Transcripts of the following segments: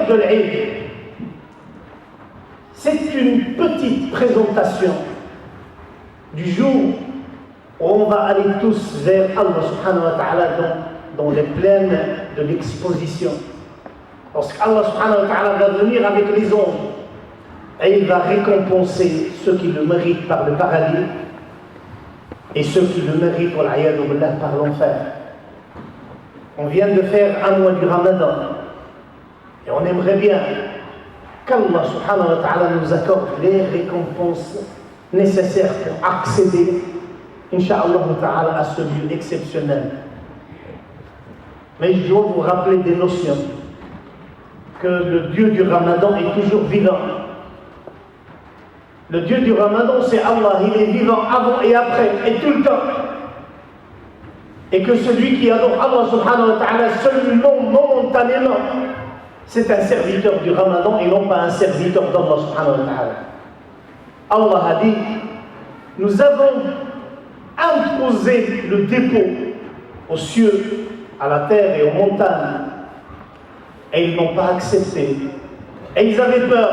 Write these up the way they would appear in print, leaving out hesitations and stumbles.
de l'Eid, c'est une petite présentation du jour où on va aller tous vers Allah subhanahu wa ta'ala dans les plaines de l'exposition. Lorsqu'Allah subhanahu wa ta'ala va venir avec les anges et il va récompenser ceux qui le méritent par le paradis et ceux qui le méritent par l'enfer. On vient de faire un mois du Ramadan et on aimerait bien qu'Allah subhanahu wa ta'ala nous accorde les récompenses nécessaires pour accéder, incha'Allah ta'ala, à ce lieu exceptionnel. Mais je dois vous rappeler des notions, que le Dieu du Ramadan est toujours vivant. Le Dieu du Ramadan, c'est Allah, il est vivant avant et après, et tout le temps. Et que celui qui adore Allah subhanahu wa ta'ala seulement momentanément, c'est un serviteur du Ramadan et non pas un serviteur d'Allah subhanahu wa ta'ala. Allah a dit, nous avons imposé le dépôt aux cieux, à la terre et aux montagnes, et ils n'ont pas accepté. Et ils avaient peur.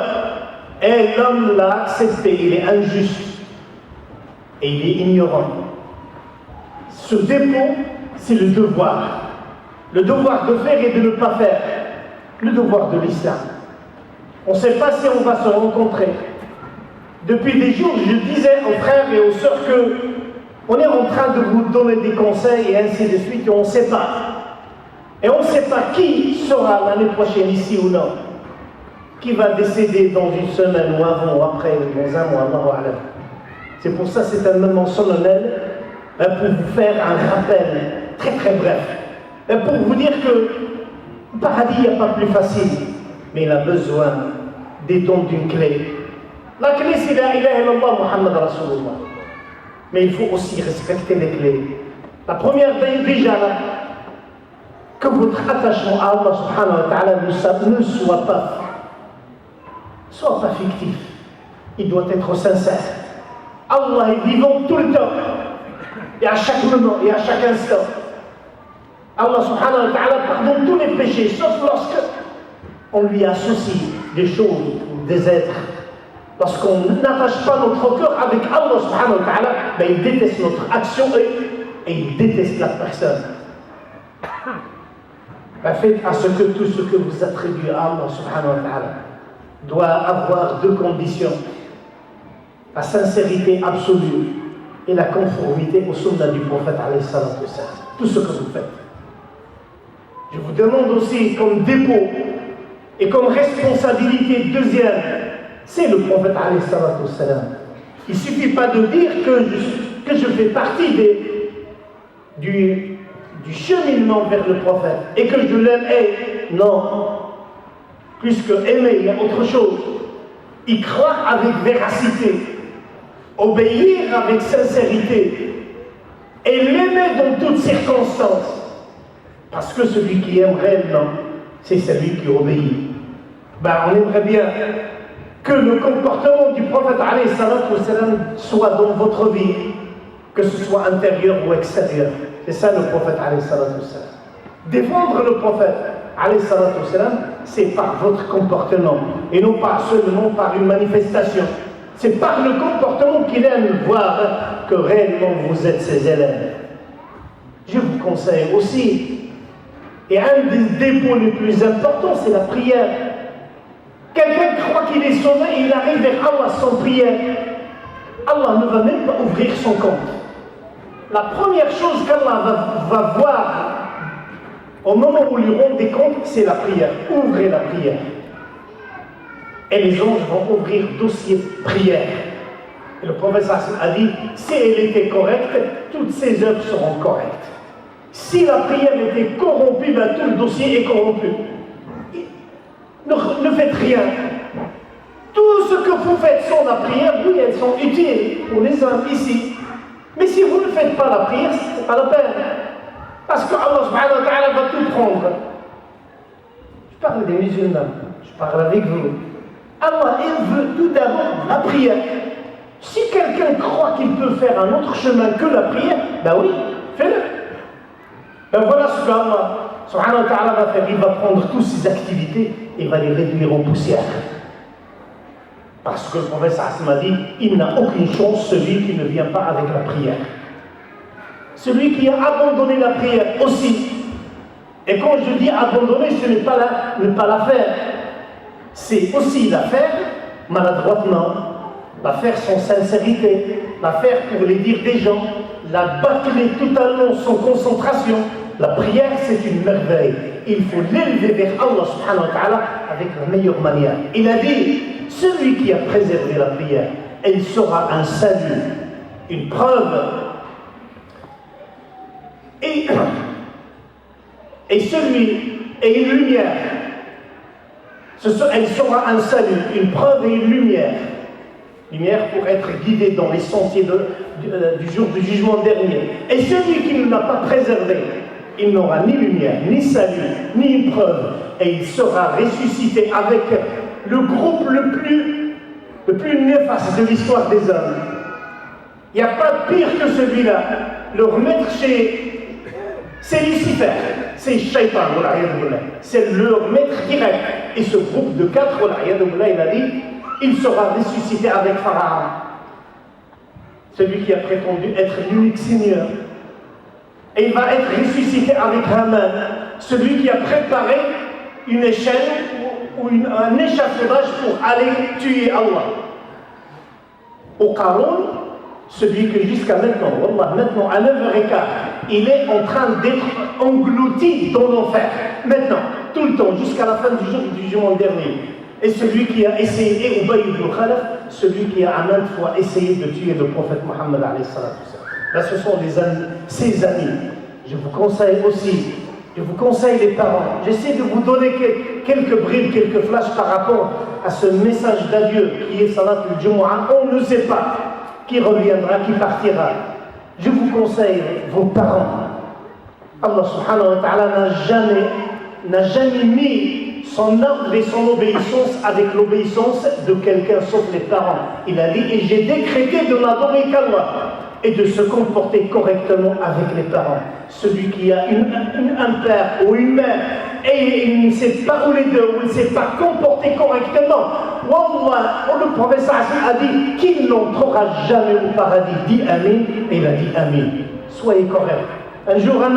Et l'homme l'a accepté, il est injuste et il est ignorant. Ce dépôt, c'est le devoir. Le devoir de faire et de ne pas faire. Le devoir de l'islam. On ne sait pas si on va se rencontrer. Depuis des jours, je disais aux frères et aux sœurs que on est en train de vous donner des conseils et ainsi de suite, et on ne sait pas. Et on ne sait pas qui sera l'année prochaine ici ou non. Qui va décéder dans une semaine ou avant ou après, ou dans un mois, Allah. C'est pour ça que c'est un moment solennel pour vous faire un rappel très très bref. Pour vous dire que le paradis, il n'y a pas plus facile, mais il a besoin des dons d'une clé. La clé, c'est la ilaha illallah Muhammad Rasulullah. Mais il faut aussi respecter les clés. La première, déjà, là, que votre attachement à Allah subhanahu wa ta'ala ne soit pas fictif. Il doit être sincère. Allah est vivant tout le temps. Et à chaque moment, et à chaque instant. Allah subhanahu wa ta'ala pardonne tous les péchés, sauf lorsque on lui associe des choses, des êtres. Lorsqu'on n'attache pas notre cœur avec Allah subhanahu wa ta'ala, ben il déteste notre action et il déteste la personne. Ben faites à ce que tout ce que vous attribuez à Allah subhanahu wa ta'ala doit avoir deux conditions: la sincérité absolue et la conformité au sunnah du prophète alayhi salatu wassalam. Tout ce que vous faites. Je vous demande aussi comme dépôt et comme responsabilité deuxième, c'est le prophète alayhi salatu wassalam. Il ne suffit pas de dire que je fais partie du cheminement vers le prophète et que je l'aime. Non. Plus que aimer, il y a autre chose. Y croire avec véracité, obéir avec sincérité et l'aimer dans toutes circonstances. Parce que celui qui aime réellement, c'est celui qui obéit. Ben, on aimerait bien que le comportement du prophète alayhi salatu wassalam soit dans votre vie, que ce soit intérieur ou extérieur. C'est ça le prophète alayhi salatu wassalam. Défendre le prophète alayhi salatu wassalam, c'est par votre comportement et non pas seulement par une manifestation. C'est par le comportement qu'il aime voir que réellement vous êtes ses élèves. Je vous conseille aussi, et un des dépôts les plus importants, c'est la prière. Quelqu'un croit qu'il est sauvé et il arrive vers Allah sans prière. Allah ne va même pas ouvrir son compte. La première chose qu'Allah va voir au moment où lui rend des comptes, c'est la prière. Ouvrez la prière. Et les anges vont ouvrir dossier prière. Et le prophète a dit, si elle était correcte, toutes ses œuvres seront correctes. Si la prière était corrompue, ben tout le dossier est corrompu. Ne faites rien. Tout ce que vous faites sans la prière, oui, elles sont utiles pour les uns ici. Mais si vous ne faites pas la prière, ce n'est pas la peine. Parce que Allah subhanahu wa ta'ala va tout prendre. Je parle des musulmans, je parle avec vous. Allah, il veut tout d'abord la prière. Si quelqu'un croit qu'il peut faire un autre chemin que la prière, ben oui, fais-le. Ben voilà ce qu'Allah subhanahu wa ta'ala va faire. Il va prendre toutes ses activités et va les réduire en poussière. Parce que le prophète a dit, il n'a aucune chance celui qui ne vient pas avec la prière. Celui qui a abandonné la prière aussi. Et quand je dis abandonner, ce n'est pas ne pas la faire. C'est aussi la faire maladroitement, la faire sans sincérité, la faire pour les dire des gens, la bâcler totalement sans concentration. La prière, c'est une merveille. Il faut l'élever vers Allah subhanahu wa ta'ala avec la meilleure manière. Il a dit, celui qui a préservé la prière, elle sera un salut, une preuve. Et une lumière. Elle sera un salut, une preuve et une lumière. Lumière pour être guidé dans les sentiers du jour du jugement dernier. Et celui qui ne l'a pas préservé, il n'aura ni lumière, ni salut, ni une preuve. Et il sera ressuscité avec le groupe le plus néfaste de l'histoire des hommes. Il n'y a pas pire que celui-là. Le remettre c'est Lucifer, c'est Shaitan, c'est leur maître direct. Et ce groupe de 4, il a dit, il sera ressuscité avec Pharaon, celui qui a prétendu être l'unique Seigneur. Et il va être ressuscité avec Haman, celui qui a préparé une échelle ou un échafaudage pour aller tuer Allah. Au Qaroun, celui que jusqu'à maintenant, maintenant à 9h15, il est en train d'être englouti dans l'enfer. Maintenant, tout le temps, jusqu'à la fin du jour du jugement dernier. Et celui qui a essayé, et Ubay ibn Khalaf, celui qui a à maintes fois essayé de tuer le prophète Mohammed alayhi salatu wassalam. Là, ce sont ses amis. Je vous conseille aussi, les parents, j'essaie de vous donner quelques bribes, quelques flashs par rapport à ce message d'adieu qui est Salat al-Jumu'ah. On ne sait pas qui reviendra, qui partira. Je vous conseille vos parents. Allah subhanahu wa ta'ala n'a jamais mis son ordre et son obéissance avec l'obéissance de quelqu'un sauf les parents. Il a dit, et j'ai décrété de n'adorer qu'Allah et de se comporter correctement avec les parents. Celui qui a un père ou une mère et il ne sait pas, ou les deux, ou il ne sait pas comporter correctement, Wallah, le prophète a dit qu'il n'entrera jamais au paradis. Dit Amin, et il a dit Amin. Soyez correct. Un jour, un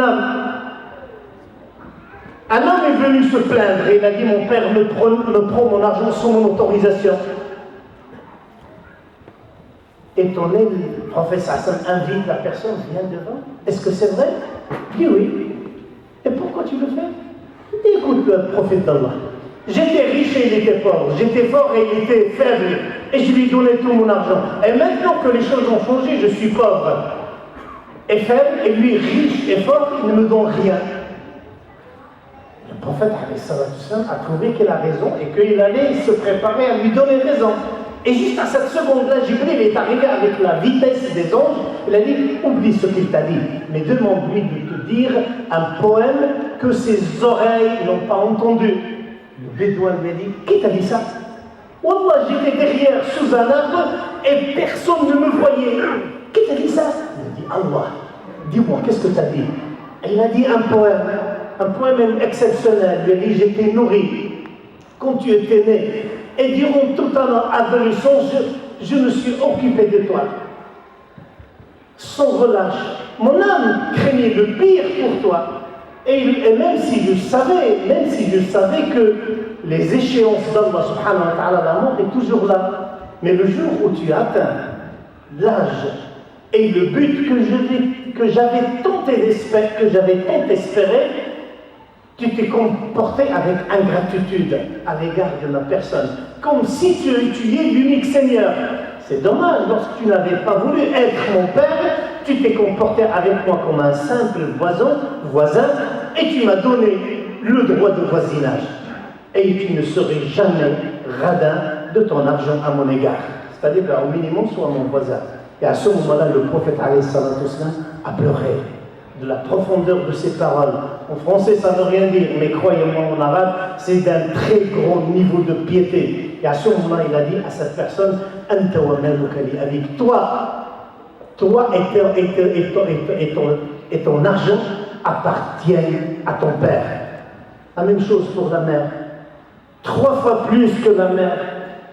homme est venu se plaindre et il a dit, mon père me prend mon argent sans mon autorisation. Étonné, le prophète invite la personne, viens devant. Est-ce que c'est vrai? Il dit oui. Et pourquoi tu le fais? Il dit, écoute, le prophète d'Allah, j'étais riche et il était pauvre, j'étais fort et il était faible, et je lui donnais tout mon argent. Et maintenant que les choses ont changé, je suis pauvre et faible, et lui riche et fort, il ne me donne rien. Le prophète a trouvé qu'il a raison et qu'il allait se préparer à lui donner raison. Et juste à cette seconde-là, Jibril est arrivé avec la vitesse des anges. Il a dit, oublie ce qu'il t'a dit, mais demande-lui de te dire un poème que ses oreilles n'ont pas entendu. Le bédouin lui a dit, qui t'a dit ça? Wallah, j'étais derrière sous un arbre et personne ne me voyait. Qui t'a dit ça? Il a dit, Allah, dis-moi, qu'est-ce que t'as dit? Et il a dit un poème exceptionnel. Il a dit, j'étais nourri quand tu étais né. Et durant toute ton adolescence, je me suis occupé de toi. Sans relâche. Mon âme craignait le pire pour toi. Et même si je savais que les échéances d'Allah subhanahu wa ta'ala, la mort est toujours là. Mais le jour où tu atteins l'âge et le but que j'avais tant espéré, tu t'es comporté avec ingratitude à l'égard de ma personne, comme si tu es l'unique Seigneur. C'est dommage, lorsque tu n'avais pas voulu être mon père, tu t'es comporté avec moi comme un simple voisin, et tu m'as donné le droit de voisinage. Et tu ne serais jamais radin de ton argent à mon égard. C'est-à-dire au minimum, sois mon voisin. Et à ce moment-là, le prophète a pleuré de la profondeur de ses paroles. En français, ça ne veut rien dire, mais croyez-moi, en arabe, c'est d'un très grand niveau de piété. Et à ce moment-là, il a dit à cette personne, Anta wa maluka li abik. Toi et ton argent appartiennent à ton père. La même chose pour la mère. 3 fois plus que la mère.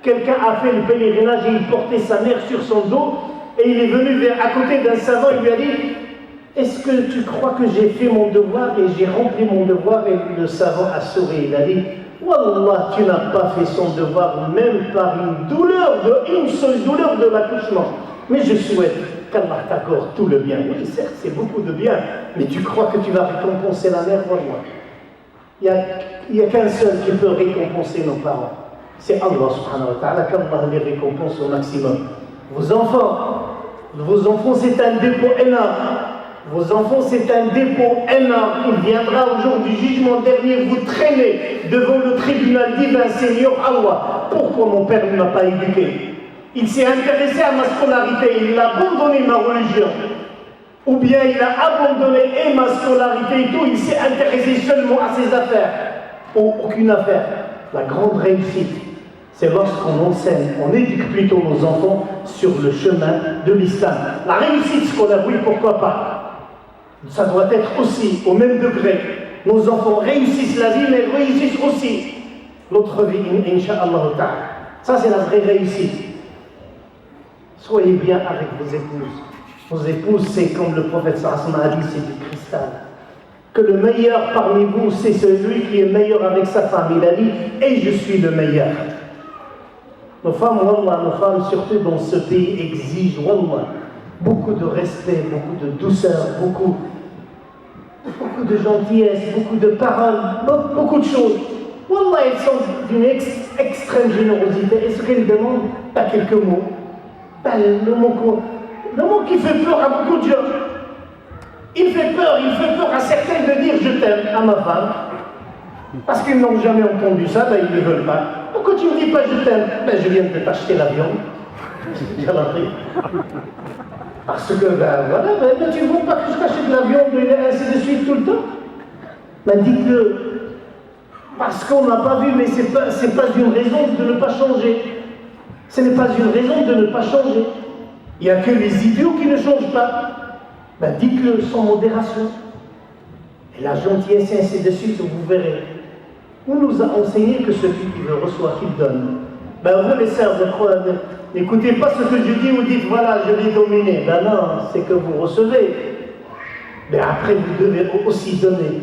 Quelqu'un a fait le pèlerinage et il portait sa mère sur son dos et il est venu à côté d'un savant et lui a dit « Est-ce que tu crois que j'ai fait mon devoir ?» Et j'ai rempli mon devoir et le savant a souri. Il a dit « Wallah, tu n'as pas fait son devoir même par une seule douleur de l'accouchement. Mais je souhaite qu'Allah t'accorde tout le bien. » Oui, certes, c'est beaucoup de bien, mais tu crois que tu vas récompenser la mère, Wallah. Il n'y a qu'un seul qui peut récompenser nos parents. C'est Allah subhanahu wa ta'ala, qu'Allah les récompense au maximum. Vos enfants, c'est un dépôt énorme. Vos enfants, c'est un dépôt énorme. Il viendra au jour du jugement dernier vous traîner devant le tribunal divin, Seigneur Allah. Pourquoi mon père ne m'a pas éduqué? Il s'est intéressé à ma scolarité, il a abandonné ma religion. Ou bien il a abandonné et ma scolarité et tout, il s'est intéressé seulement à ses affaires. Ou aucune affaire. La grande réussite, c'est lorsqu'on enseigne, on éduque plutôt nos enfants sur le chemin de l'islam. La réussite scolaire, oui, pourquoi pas. Ça doit être aussi au même degré. Nos enfants réussissent la vie, mais réussissent aussi l'autre vie, incha'Allah ta'ala. Ça, c'est la vraie réussite. Soyez bien avec vos épouses. Vos épouses, c'est comme le prophète sallallahu alayhi wa sallam a dit, c'est du cristal. Que le meilleur parmi vous, c'est celui qui est meilleur avec sa femme. Il a dit, et je suis le meilleur. Nos femmes, wallah, nos femmes, surtout dans ce pays, exigent, wallah, beaucoup de respect, beaucoup de douceur, beaucoup de gentillesse, beaucoup de paroles, beaucoup de choses. Wallah, elles sont d'une extrême générosité. Et ce qu'elles demandent, pas quelques mots. Le mot qui fait peur à beaucoup de gens. Il fait peur à certains de dire je t'aime à ma femme. Parce qu'ils n'ont jamais entendu ça, ben ils ne veulent pas. Pourquoi tu ne me dis pas je t'aime? Ben je viens de t'acheter l'avion. Parce que, ben tu ne veux pas que je t'achète l'avion, et ainsi de suite tout le temps. Ben dites-le. Parce qu'on n'a pas vu, mais ce n'est pas une raison de ne pas changer. Ce n'est pas une raison de ne pas changer. Il n'y a que les idiots qui ne changent pas. Ben dites-le sans modération. Et la gentillesse et ainsi de suite, vous verrez. On nous a enseigné que celui qui veut reçoit, qu'il donne. Ben vous les sœurs, n'écoutez pas ce que je dis, vous dites voilà, je vais dominer. Ben non, c'est que vous recevez. Mais après, vous devez aussi donner.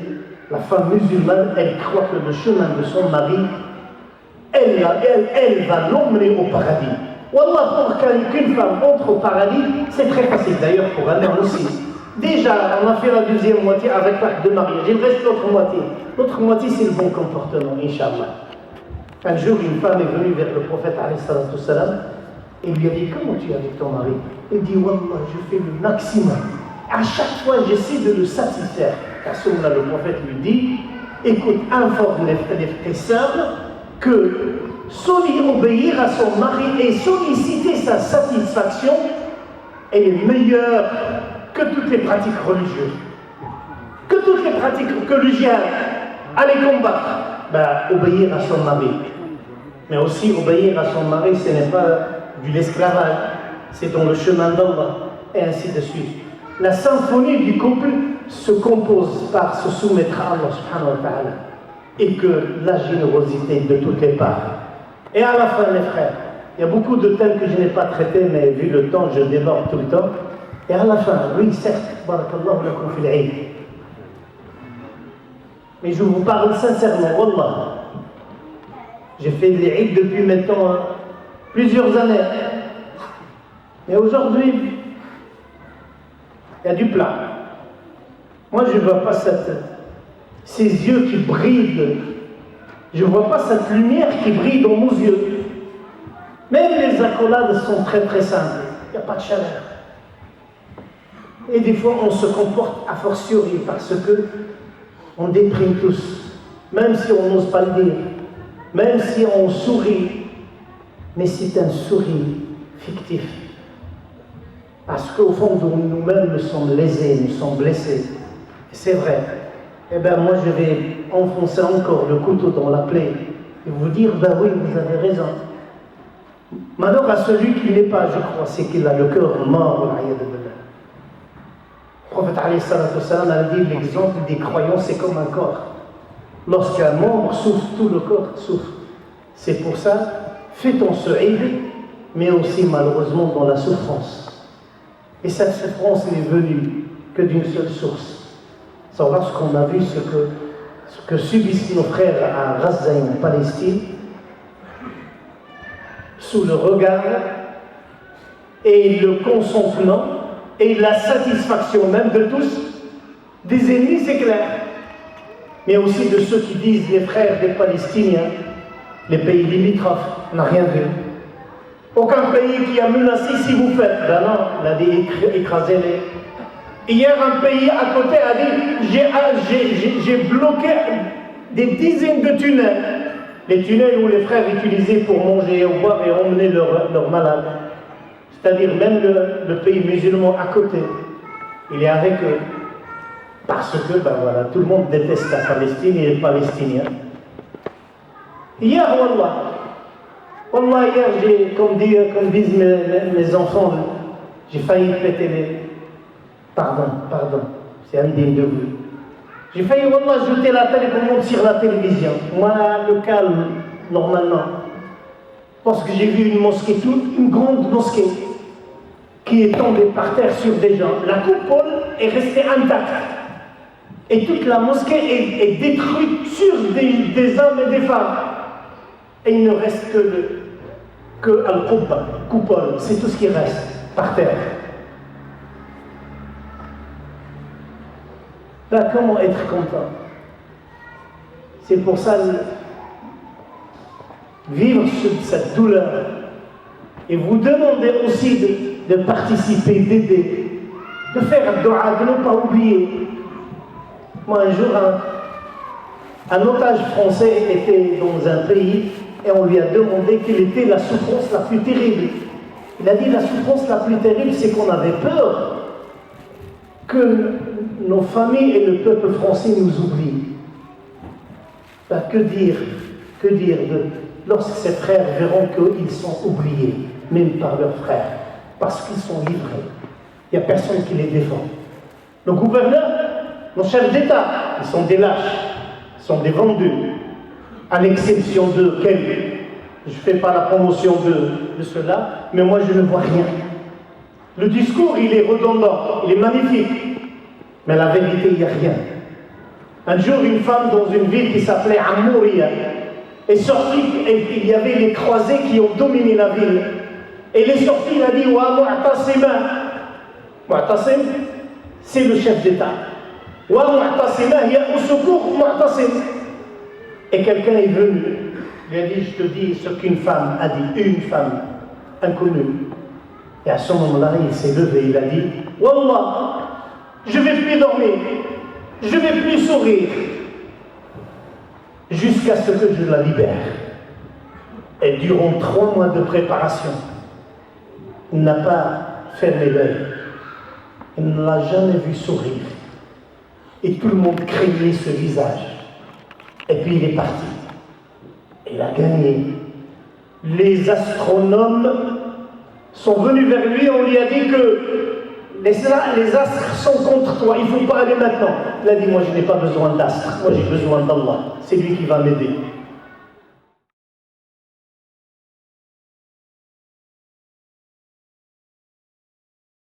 La femme musulmane, elle croit que le chemin de son mari, elle va l'emmener au paradis. Wallah, pour qu'une femme entre au paradis, c'est très facile d'ailleurs pour un homme aussi. Déjà, on a fait la deuxième moitié avec l'acte de mariage. Il reste l'autre moitié. L'autre moitié, c'est le bon comportement, Inch'Allah. Un jour, une femme est venue vers le prophète, alayhi salatu salam, et lui a dit, comment tu es avec ton mari? Il dit, Wallah, je fais le maximum. À chaque fois, j'essaie de le satisfaire. À ce moment-là, le prophète lui dit, écoute, informe tes sœurs que obéir à son mari et solliciter sa satisfaction est meilleur que toutes les pratiques religieuses. Que toutes les pratiques religieuses, aller combattre, obéir à son mari. Mais aussi obéir à son mari, ce n'est pas de l'esclavage, c'est dans le chemin d'Allah, et ainsi de suite. La symphonie du couple se compose par se soumettre à Allah subhanahu wa ta'ala, et que la générosité de toutes les parts. Et à la fin, mes frères, il y a beaucoup de thèmes que je n'ai pas traités, mais vu le temps, je déborde tout le temps. Et à la fin, oui, certes, barakallahu lakum fil Eid. Mais je vous parle sincèrement, wallah. J'ai fait les Eid depuis maintenant plusieurs années. Mais aujourd'hui, il y a du plat. Moi, je ne vois pas ces yeux qui brillent. Je ne vois pas cette lumière qui brille dans nos yeux. Même les accolades sont très très simples. Il n'y a pas de chaleur. Et des fois, on se comporte a fortiori parce que on déprime tous. Même si on n'ose pas le dire. Même si on sourit. Mais c'est un sourire fictif. Parce qu'au fond de nous-mêmes, nous sommes lésés, nous sommes blessés. Et c'est vrai. Eh bien, moi, je vais enfoncer encore le couteau dans la plaie et vous dire, ben oui, vous avez raison. Malheur à celui qui n'est pas, je crois, c'est qu'il a le cœur mort. Le prophète alayhi salatu salam a dit, l'exemple des croyants, c'est comme un corps. Lorsqu'un membre souffre, tout le corps souffre. C'est pour ça, fêtons ce Eid, mais aussi malheureusement dans la souffrance. Et cette souffrance n'est venue que d'une seule source. C'est lorsqu'on a vu ce que subissent nos frères à Gaza et en Palestine, sous le regard et le consentement et la satisfaction même de tous, des ennemis, c'est clair, mais aussi de ceux qui disent les frères des Palestiniens, les pays limitrophes, on n'a rien vu. Aucun pays qui a menacé si vous faites. Ben non, il a dit écrasez-les. Hier, un pays à côté a dit j'ai bloqué des dizaines de tunnels. Les tunnels où les frères utilisaient pour manger et boire et emmener leurs malades. C'est-à-dire même le pays musulman à côté, il est avec eux. Parce que, ben voilà, tout le monde déteste la Palestine et les Palestiniens. Hier, Wallah, hier, comme disent mes enfants, j'ai failli péter les... Pardon, c'est indigne de vous. J'ai failli, Wallah, jeter la télé pour monter sur la télévision. Moi, le calme, normalement. Parce que j'ai vu une mosquée, une grande mosquée, qui est tombée par terre sur des gens. La coupole est restée intacte. Et toute la mosquée est détruite sur des hommes et des femmes. Et il ne reste que Al-Qubba, coupole, c'est tout ce qui reste par terre. Là, comment être content? C'est pour ça, vivre cette douleur. Et vous demandez aussi de participer, d'aider, de faire dua, de ne pas oublier. Moi, un jour, un otage français était dans un pays et on lui a demandé quelle était la souffrance la plus terrible. Il a dit la souffrance la plus terrible, c'est qu'on avait peur que nos familles et le peuple français nous oublient. Ben, que dire lorsque ces frères verront qu'ils sont oubliés, même par leurs frères, parce qu'ils sont livrés. Il n'y a personne qui les défend. Le gouverneur, nos chefs d'État, ils sont des lâches, ils sont des vendus, à l'exception de quelques. Je ne fais pas la promotion de cela, mais moi je ne vois rien. Le discours, il est redondant, il est magnifique, mais la vérité, il n'y a rien. Un jour, une femme dans une ville qui s'appelait Amouria est sortie, et il y avait les croisés qui ont dominé la ville. Et elle est sortie, il a dit Wa Mu'tasima. Mu'tasim, c'est le chef d'État. Wa Mu'tasima, il y a au secours Mu'tasim. Et quelqu'un est venu, il a dit je te dis ce qu'une femme a dit, une femme inconnue. Et à ce moment-là, il s'est levé, il a dit Wallah, je ne vais plus dormir, je ne vais plus sourire, jusqu'à ce que je la libère. Et durant 3 mois de préparation, il n'a pas fermé l'œil, il ne l'a jamais vu sourire. Et tout le monde craignait ce visage. Et puis il est parti. Il a gagné. Les astronomes sont venus vers lui, on lui a dit que les astres sont contre toi, il ne faut pas aller maintenant. Il a dit, moi je n'ai pas besoin d'astres, moi j'ai besoin d'Allah, c'est lui qui va m'aider.